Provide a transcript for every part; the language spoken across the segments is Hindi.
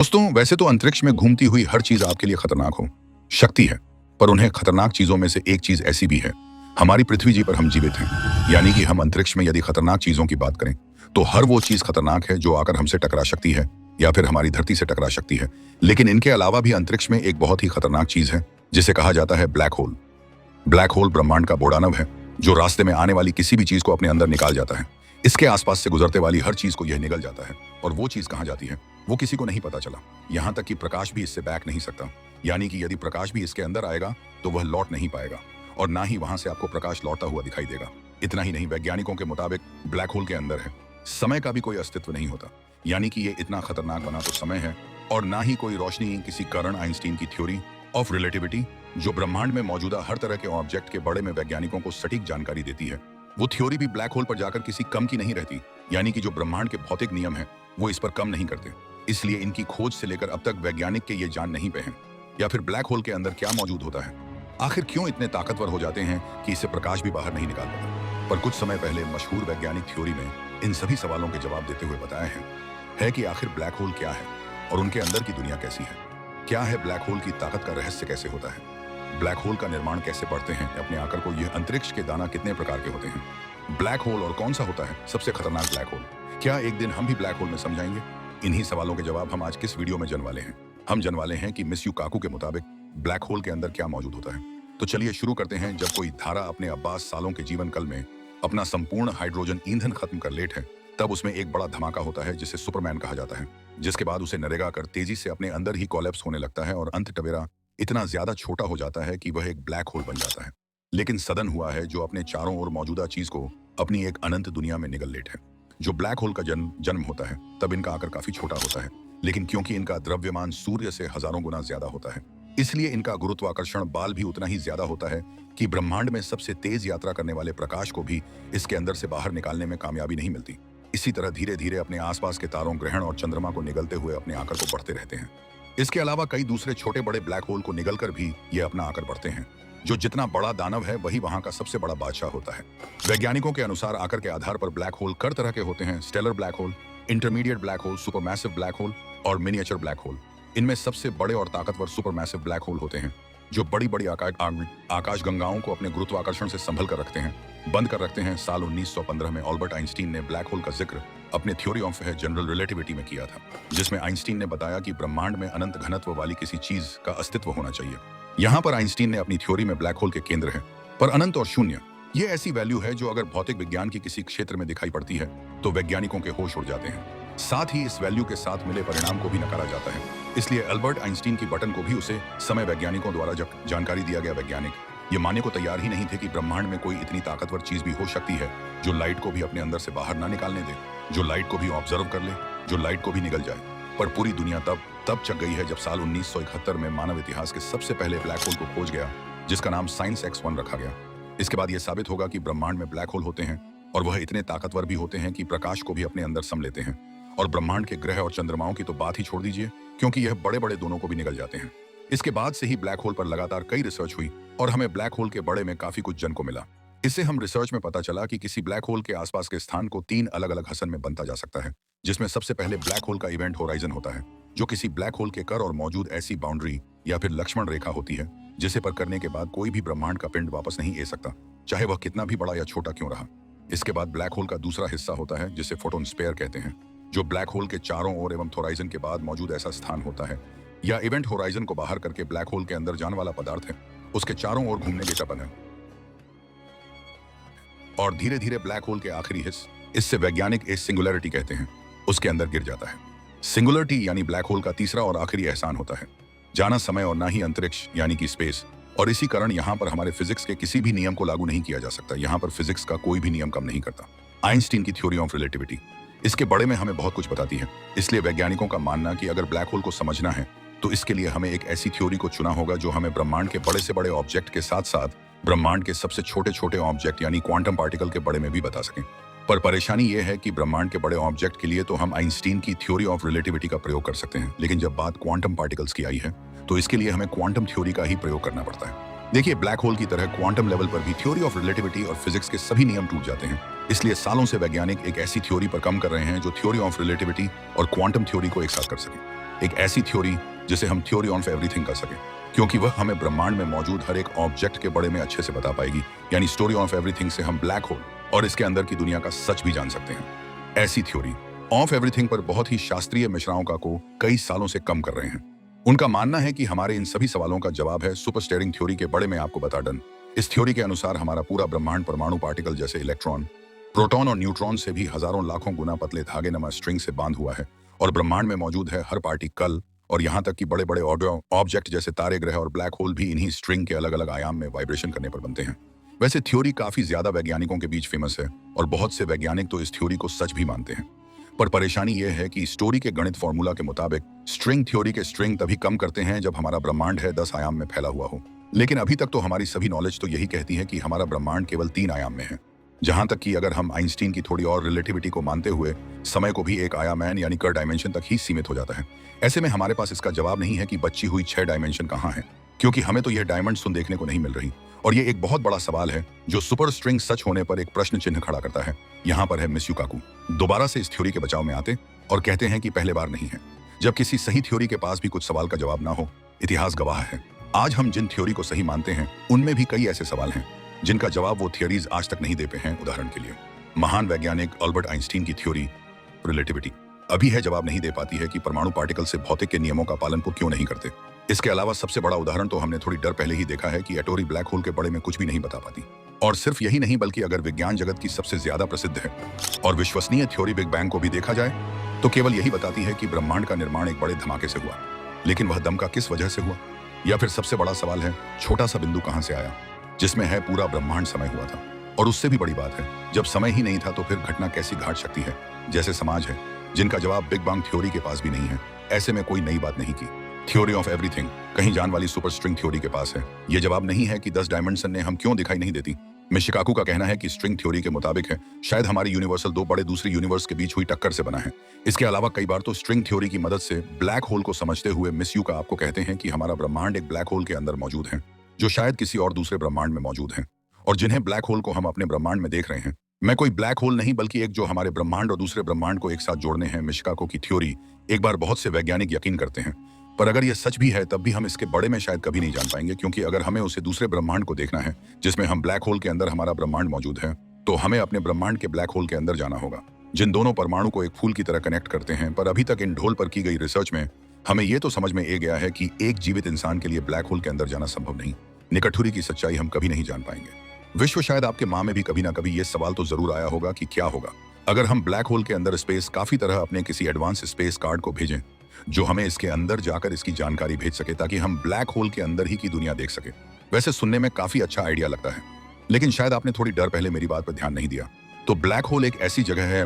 दोस्तों, वैसे तो अंतरिक्ष में घूमती हुई हर चीज आपके लिए खतरनाक हो शक्ति है, पर उन्हें खतरनाक चीजों में से एक चीज ऐसी भी है। हमारी पृथ्वी जी पर हम जीवित हैं, यानी कि हम अंतरिक्ष में यदि खतरनाक चीजों की बात करें तो हर वो चीज खतरनाक है जो आकर हमसे टकरा सकती है या फिर हमारी धरती से टकरा सकती है। लेकिन इनके अलावा भी अंतरिक्ष में एक बहुत ही खतरनाक चीज है जिसे कहा जाता है ब्लैक होल। ब्लैक होल ब्रह्मांड का बौड़ानव है जो रास्ते में आने वाली किसी भी चीज को अपने अंदर निकाल जाता है। इसके आसपास से गुजरते वाली हर चीज को यह निगल जाता है, और वो चीज कहाँ जाती है वो किसी को नहीं पता चला। यहाँ तक कि प्रकाश भी इससे बैक नहीं सकता, यानी कि यदि प्रकाश भी इसके अंदर आएगा तो वह लौट नहीं पाएगा, और ना ही वहां से आपको प्रकाश लौटता हुआ दिखाई देगा। इतना ही नहीं, वैज्ञानिकों के मुताबिक ब्लैक होल के अंदर है समय का भी कोई अस्तित्व नहीं होता, यानी कि ये इतना खतरनाक बना तो समय है, और ना ही कोई रोशनी किसी कारण आइंस्टीन की थ्योरी ऑफ रिलेटिविटी जो ब्रह्मांड में मौजूदा हर तरह के ऑब्जेक्ट के बारे में वैज्ञानिकों को सटीक जानकारी देती है, वो थ्योरी भी ब्लैक होल पर जाकर किसी कम की नहीं रहती। यानी कि जो ब्रह्मांड के भौतिक नियम है वो इस पर कम नहीं करते। इसलिए इनकी खोज से लेकर अब तक वैज्ञानिक के ये जान नहीं पे हैं या फिर ब्लैक होल के अंदर क्या मौजूद होता है, आखिर क्यों इतने ताकतवर हो जाते हैं कि इससे प्रकाश भी बाहर नहीं निकाल पाता। पर कुछ समय पहले मशहूर वैज्ञानिक थ्योरी में इन सभी सवालों के जवाब देते हुए बताया है कि आखिर ब्लैक होल क्या है और उनके अंदर की दुनिया कैसी है, क्या है ब्लैक होल की ताकत का रहस्य कैसे होता है, ब्लैक होल का निर्माण कैसे बढ़ते हैं अपने आकार को, यह अंतरिक्ष के दाना कितने प्रकार के होते हैं, ब्लैक होल और कौन सा होता है सबसे खतरनाक ब्लैक होल, क्या एक दिन हम भी ब्लैक होल में सम जाएंगे। इन्हीं सवालों के जवाब हम आज किस वीडियो में जानने वाले हैं। हम जानने वाले हैं कि मिस यू काकू के मुताबिक ब्लैक होल के अंदर क्या मौजूद होता है। तो चलिए शुरू करते हैं। जब कोई धारा अपने 22 सालों के जीवन काल में अपना संपूर्ण हाइड्रोजन ईंधन खत्म कर लेट है, तब उसमें एक बड़ा धमाका होता है जिसे सुपरमैन कहा जाता है, जिसके बाद उसे नरेगा कर तेजी से अपने अंदर ही कोलैप्स होने लगता है और अंत टवेरा इतना ज्यादा छोटा हो जाता है कि वह एक ब्लैक होल बन जाता है। लेकिन सदन हुआ है जो अपने चारों ओर मौजूदा चीज को अपनी एक अनंत दुनिया में निगल लेट है। जो ब्लैक होल का जन्म होता है तब इनका आकार काफी छोटा होता है, लेकिन क्योंकि इनका द्रव्यमान सूर्य से हजारों गुना ज्यादा होता है, इसलिए इनका गुरुत्वाकर्षण बल भी उतना ही ज्यादा होता है कि ब्रह्मांड में सबसे तेज यात्रा करने वाले प्रकाश को भी इसके अंदर से बाहर निकालने में कामयाबी नहीं मिलती। इसी तरह धीरे धीरे अपने आसपास के तारों, ग्रहण और चंद्रमा को निगलते हुए अपने आकार को बढ़ते रहते हैं। इसके अलावा कई दूसरे छोटे बड़े ब्लैक होल को निगलकर भी ये अपना आकार बढ़ते हैं। जो जितना बड़ा दानव है वही वहां का सबसे बड़ा बादशाह होता है। वैज्ञानिकों के अनुसार आकार के आधार पर ब्लैक होल कई तरह के होते हैं: stellar black hole, intermediate black hole, supermassive black hole और मिनिएचर ब्लैक होल। इनमें सबसे बड़े और ताकतवर सुपरमैसिव ब्लैक होल होते हैं, जो बड़ी बड़ी आकाश गंगाओं को अपने गुरुत्वाकर्षण से संभल कर रखते हैं, बंद कर रखते हैं। साल 1915 में अल्बर्ट आइंस्टीन ने ब्लैक होल का जिक्र अपने थ्योरी ऑफ जनरल रिलेटिविटी में किया था, जिसमें आइंस्टीन ने बताया कि ब्रह्मांड में अनंत घनत्व वाली किसी चीज का अस्तित्व होना चाहिए। यहाँ पर आइंस्टीन ने अपनी थ्योरी में ब्लैक होल के केंद्र है पर अनंत और शून्य, ये ऐसी वैल्यू है जो अगर भौतिक विज्ञान की किसी क्षेत्र में दिखाई पड़ती है तो वैज्ञानिकों के होश उड़ जाते हैं। साथ ही इस वैल्यू के साथ मिले परिणाम को भी नकारा जाता है। इसलिए अल्बर्ट आइंस्टीन की बटन को भी उसे समय वैज्ञानिकों द्वारा जब जानकारी दिया गया, वैज्ञानिक ये मानने को तैयार ही नहीं थे कि ब्रह्मांड में कोई इतनी ताकतवर चीज भी हो सकती है जो लाइट को भी अपने अंदर से बाहर ना निकालने दे, जो लाइट को भी ऑब्जर्व कर ले, जो लाइट को भी निगल जाए। पर पूरी दुनिया तब चक गई है जब साल 1971 में मानव इतिहास के सबसे पहले ब्लैक होल को खोज गया, जिसका नाम साइंस X1 रखा गया। इसके बाद यह साबित होगा कि ब्रह्मांड में ब्लैक होल होते हैं और वह इतने ताकतवर भी होते हैं कि प्रकाश को भी अपने अंदर सम लेते हैं। और ब्रह्मांड के ग्रह और चंद्रमाओं की तो बात ही छोड़ दीजिए, क्योंकि यह बड़े बड़े दोनों को भी निगल जाते हैं। इसके बाद से ही ब्लैक होल पर लगातार कई रिसर्च हुई और हमें ब्लैक होल के बड़े में काफी कुछ जन को मिला। इससे हम रिसर्च में पता चला कि किसी ब्लैक होल के आसपास के स्थान को 3 अलग अलग हसन में बनता जा सकता है, जिसमें सबसे पहले ब्लैक होल का इवेंट होराइजन होता है, जो किसी ब्लैक होल के कर और मौजूद ऐसी बाउंड्री या फिर लक्ष्मण रेखा होती है जिसे पर करने के बाद कोई भी ब्रह्मांड का पिंड वापस नहीं आ सकता, चाहे वह कितना भी बड़ा या छोटा क्यों रहा। इसके बाद ब्लैक होल का दूसरा हिस्सा होता है जिसे फोटोन स्पेयर कहते हैं, जो ब्लैक होल के चारों ओर एवं होराइजन के बाद मौजूद ऐसा स्थान होता है या इवेंट होराइजन को बाहर करके ब्लैक होल के अंदर जाने वाला पदार्थ है, उसके चारों ओर घूमने के टपन है। और धीरे धीरे ब्लैक होल के आखिरी हिस्से, इससे वैज्ञानिक इस सिंगुलरिटी कहते हैं, उसके अंदर गिर जाता है। सिंगुलरिटी यानी ब्लैक होल का तीसरा और आखिरी एहसान होता है, जाना समय और ना ही अंतरिक्ष यानी कि स्पेस। और इसी कारण यहाँ पर हमारे फिजिक्स के किसी भी नियम को लागू नहीं किया जा सकता। यहाँ पर फिजिक्स का कोई भी नियम काम नहीं करता। आइंस्टीन की थ्योरी ऑफ रिलेटिविटी इसके बड़े में हमें बहुत कुछ बताती है। इसलिए वैज्ञानिकों का मानना कि अगर ब्लैक होल को समझना है तो इसके लिए हमें एक ऐसी थ्योरी को चुना होगा जो हमें ब्रह्मांड के बड़े से बड़े ऑब्जेक्ट के साथ साथ ब्रह्मांड के सबसे छोटे छोटे ऑब्जेक्ट यानी क्वांटम पार्टिकल के बड़े में भी बता सकें। पर परेशानी यह है कि ब्रह्मांड के बड़े ऑब्जेक्ट के लिए तो हम आइंस्टीन की थ्योरी ऑफ रिलेटिविटी का प्रयोग कर सकते हैं, लेकिन जब बात क्वांटम पार्टिकल्स की आई है तो इसके लिए हमें क्वांटम थ्योरी का ही प्रयोग करना पड़ता है। देखिए, ब्लैक होल की तरह क्वांटम लेवल पर भी थ्योरी ऑफ रिलेटिविटी और फिजिक्स के सभी नियम टूट जाते हैं। इसलिए सालों से वैज्ञानिक एक ऐसी थ्योरी पर काम कर रहे हैं जो थ्योरी ऑफ रिलेटिविटी और क्वांटम थ्योरी को एक साथ कर सके। एक ऐसी थ्योरी जिसे हम थ्योरी ऑफ एवरीथिंग कर सके, क्योंकि वह हमें ब्रह्मांड में मौजूद हर एक ऑब्जेक्ट के बारे में अच्छे से बता पाएगी। यानी स्टोरी ऑफ एवरीथिंग से हम ब्लैक होल और इसके अंदर की दुनिया का सच भी जान सकते हैं। ऐसी थ्योरी ऑफ एवरीथिंग पर बहुत ही शास्त्रीय मिश्राओं का को कई सालों से कम कर रहे हैं। उनका मानना है कि हमारे इन सभी सवालों का जवाब है सुपर स्टेरिंग थ्योरी के बड़े में आपको बता डन। इस थ्योरी के अनुसार हमारा पूरा ब्रह्मांड परमाणु पार्टिकल जैसे इलेक्ट्रॉन, प्रोटॉन और न्यूट्रॉन से भी हजारों लाखों गुना पतले धागे नमा स्ट्रिंग से बांध हुआ है और ब्रह्मांड में मौजूद है हर पार्टिकल और यहाँ तक कि बड़े बड़े ऑब्जेक्ट जैसे तारे, ग्रह और ब्लैक होल भी इन्हीं स्ट्रिंग के अलग अलग आयाम में वाइब्रेशन करने पर बनते हैं। वैसे थ्योरी काफी ज्यादा वैज्ञानिकों के बीच फेमस है और बहुत से वैज्ञानिक तो इस थ्योरी को सच भी मानते हैं। पर परेशानी यह है कि स्टोरी के गणित फॉर्मूला के मुताबिक स्ट्रिंग थ्योरी के स्ट्रिंग तभी कम करते हैं जब हमारा ब्रह्मांड है 10 आयाम में फैला हुआ हो। लेकिन अभी तक तो हमारी सभी नॉलेज तो यही कहती है कि हमारा ब्रह्मांड केवल 3 आयाम में है। जहां तक कि अगर हम आइंस्टीन की थोड़ी और रिलेटिविटी को मानते हुए समय को भी एक आयामैन यानी कर डायमेंशन तक ही सीमित हो जाता है। ऐसे में हमारे पास इसका जवाब नहीं है कि बची हुई 6 डायमेंशन कहाँ है, क्योंकि हमें तो यह डायमंड सुन देखने को नहीं मिल रही। और ये एक बहुत बड़ा सवाल है जो सुपर स्ट्रिंग सच होने पर एक प्रश्न चिन्ह खड़ा करता है। यहाँ पर है मिस्यू काकू दोबारा से इस थ्योरी के बचाव में आते और कहते हैं कि पहले बार नहीं है जब किसी सही थ्योरी के पास भी कुछ सवाल का जवाब ना हो। इतिहास गवाह है, आज हम जिन थ्योरी को सही मानते हैं उनमें भी कई ऐसे सवाल हैं जिनका जवाब वो थियरीज आज तक नहीं दे पाए हैं। उदाहरण के लिए महान वैज्ञानिक अल्बर्ट आइंस्टीन की थ्योरी रिलेटिविटी अभी है जवाब नहीं दे पाती है कि परमाणु पार्टिकल से भौतिक के नियमों का पालन को क्यों नहीं करते। इसके अलावा सबसे बड़ा उदाहरण तो हमने थोड़ी देर पहले ही देखा है कि एटोरी ब्लैक होल के बारे में कुछ भी नहीं बता पाती। और सिर्फ यही नहीं बल्कि अगर विज्ञान जगत की सबसे ज्यादा प्रसिद्ध है और विश्वसनीय थ्योरी बिग बैंग को भी देखा जाए तो केवल यही बताती है कि ब्रह्मांड का निर्माण एक बड़े धमाके से हुआ, लेकिन वह दम का किस वजह से हुआ। या फिर सबसे बड़ा सवाल है छोटा सा बिंदु कहां से आया जिसमें है पूरा ब्रह्मांड समय हुआ था। और उससे भी बड़ी बात है जब समय ही नहीं था तो फिर घटना कैसी घाट सकती है, जैसे समाज है, जिनका जवाब बिग बैंग थ्योरी के पास भी नहीं है। ऐसे में कोई नई बात नहीं की थ्योरी ऑफ एवरीथिंग कहीं जान वाली सुपर स्ट्रिंग थ्योरी के पास है। यह जवाब नहीं है कि 10 डायमेंशन ने हम क्यों दिखाई नहीं देती। मिशिकाकू का कहना है कि स्ट्रिंग थ्योरी के मुताबिक है शायद हमारी यूनिवर्सल 2 बड़े दूसरे यूनिवर्स के बीच हुई टक्कर से बना है। इसके अलावा कई बार तो स्ट्रिंग थ्योरी की मदद से ब्लैक होल को समझते हुए मिस्यू का आपको कहते हैं कि हमारा ब्रह्मांड एक ब्लैक होल के अंदर मौजूद है जो शायद किसी और दूसरे ब्रह्मांड में मौजूद है और जिन्हें ब्लैक होल को हम अपने ब्रह्मांड में देख रहे हैं। मैं कोई ब्लैक होल नहीं बल्कि एक जो हमारे ब्रह्मांड और दूसरे ब्रह्मांड को एक साथ जोड़ने हैं। मिशिकाको की थ्योरी एक बार बहुत से वैज्ञानिक यकीन करते हैं, पर अगर यह सच भी है तब भी हम इसके बड़े में शायद कभी नहीं जान पाएंगे, क्योंकि अगर हमें उसे दूसरे ब्रह्मांड को देखना है जिसमें हम ब्लैक होल के अंदर हमारा ब्रह्मांड मौजूद है तो हमें अपने ब्रह्मांड के ब्लैक होल के अंदर जाना होगा जिन दोनों परमाणु को एक फूल की तरह कनेक्ट करते हैं। पर अभी तक इन ढोल पर की गई रिसर्च में हमें यह तो समझ में आ गया है कि एक जीवित इंसान के लिए ब्लैक होल के अंदर जाना संभव नहीं। निकटठुरी की सच्चाई हम कभी नहीं जान पाएंगे। विश्व शायद आपके माँ में भी कभी ना कभी यह सवाल तो जरूर आया होगा कि क्या होगा अगर हम ब्लैक होल के अंदर स्पेस काफी तरह अपने किसी एडवांस स्पेस कार्ड को भेजें जो हमें इसके अंदर जाकर इसकी जानकारी भेज सके ताकि हम ब्लैक होल के अंदर ही की दुनिया देख सके। वैसे सुनने में काफी अच्छा आइडिया लगता है, लेकिन शायद आपने थोड़ी देर पहले मेरी बात पर ध्यान नहीं दिया। तो ब्लैक होल एक ऐसी जगह है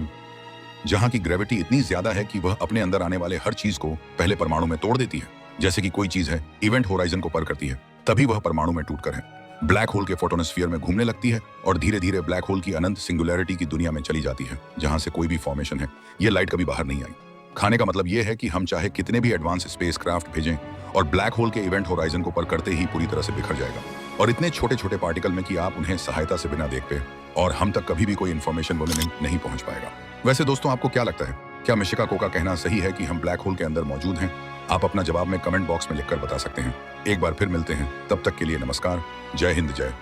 जहां की ग्रेविटी इतनी ज्यादा है कि वह अपने अंदर आने वाले हर चीज को पहले परमाणु में तोड़ देती है। जैसे कि कोई चीज है इवेंट होराइजन को पार करती है तभी वह परमाणु में टूटकर है ब्लैक होल के फोटोनोस्फीयर में घूमने लगती है और धीरे धीरे ब्लैक होल की अनंत सिंगुलैरिटी की दुनिया में चली जाती है जहां से कोई भी फॉर्मेशन है ये लाइट कभी बाहर नहीं आई। खाने का मतलब यह है कि हम चाहे कितने भी एडवांस स्पेस क्राफ्ट भेजें और ब्लैक होल के इवेंट होराइजन को पार करते ही पूरी तरह से बिखर जाएगा और इतने छोटे छोटे पार्टिकल में कि आप उन्हें सहायता से बिना देख पे और हम तक कभी भी कोई इन्फॉर्मेशन बोलने नहीं पहुंच पाएगा। वैसे दोस्तों आपको क्या लगता है, क्या मिशिकाको का कहना सही है कि हम ब्लैक होल के अंदर मौजूद हैं? आप अपना जवाब में कमेंट बॉक्स में लिखकर बता सकते हैं। एक बार फिर मिलते हैं, तब तक के लिए नमस्कार, जय हिंद, जय